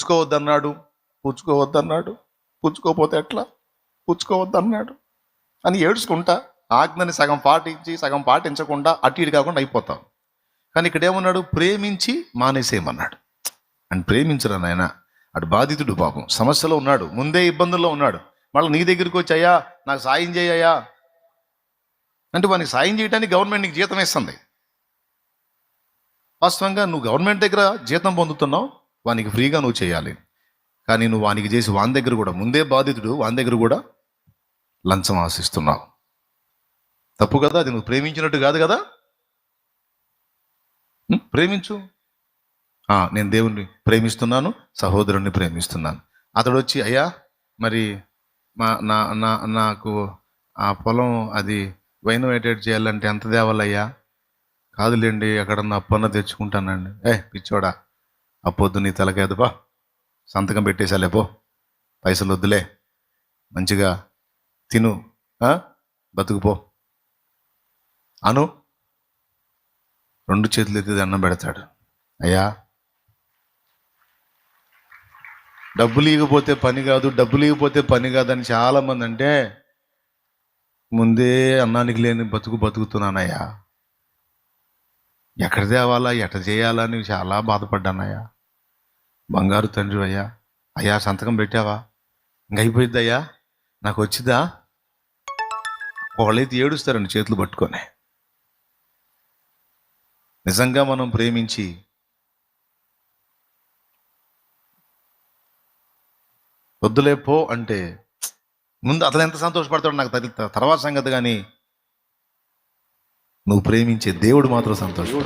పుచ్చుకోవద్దన్నాడు, పుచ్చుకోవద్దన్నాడు, పుచ్చుకోపోతే ఎట్లా, పుచ్చుకోవద్దన్నాడు అని ఏడుచుకుంటా ఆజ్ఞని సగం పాటించి సగం పాటించకుండా అటు ఇటు కాకుండా అయిపోతాం. కానీ ఇక్కడ ఏమన్నాడు? ప్రేమించి మానేసేయమన్నాడు. అని ప్రేమించరా నాయన. అటు బాధితుడు పాపం సమస్యలో ఉన్నాడు, ముందే ఇబ్బందుల్లో ఉన్నాడు, మళ్ళీ నీ దగ్గరికి వచ్చి అయ్యా నాకు సాయం చేయయ్యా అంటే వానికి సాయం చేయడానికి గవర్నమెంట్ నీకు జీతం ఇస్తుంది. వాస్తవంగా నువ్వు గవర్నమెంట్ దగ్గర జీతం పొందుతున్నావు, వానికి ఫ్రీగా నువ్వు చేయాలి. కానీ నువ్వు వానికి చేసి వాని దగ్గర కూడా, ముందే బాధితుడు వాని దగ్గర కూడా లంచం ఆశిస్తున్నావు. తప్పు కదా అది. నువ్వు ప్రేమించినట్టు కాదు కదా. ప్రేమించు. నేను దేవుణ్ణి ప్రేమిస్తున్నాను, సహోదరుణ్ణి ప్రేమిస్తున్నాను. అతడు వచ్చి అయ్యా మరి నాకు ఆ పొలం అది వైనోవేటెడ్ చేయాలంటే ఎంత తేవాలయ్యా? కాదులేండి ఎక్కడన్నా అప్పన్న తెచ్చుకుంటానండి. పిచ్చోడా, అప్పొద్దు నీ తలకేదపా, సంతకం పెట్టేసాలే పో, పైసలు వద్దులే, మంచిగా తిను, బతుకుపో అను. 2 చేతులు ఎత్తి దండం పెడతాడు. అయ్యా డబ్బులు ఇవ్వకపోతే పని కాదు, డబ్బులు ఇవ్వకపోతే పని కాదని చాలామంది అంటే, ముందే అన్నానికి లేని బతుకుతున్నానయ్యా, ఎక్కడ తేవాలా ఎట్ట చేయాలా అని చాలా బాధపడ్డానయ్యా. బంగారు తండ్రి అయ్యా, అయ్యా సంతకం పెట్టావా? ఇంకైపోయిద్దయ్యా, నాకు వచ్చిందా? ఒకళ్ళైతే ఏడుస్తారండి చేతులు పట్టుకొని. నిజంగా మనం ప్రేమించి వద్దులే పో అంటే ముందు అతను ఎంత సంతోషపడతాడో నాకు తర్వాత సంగతి. కానీ నువ్వు ప్రేమించే దేవుడు మాత్రం సంతోషం.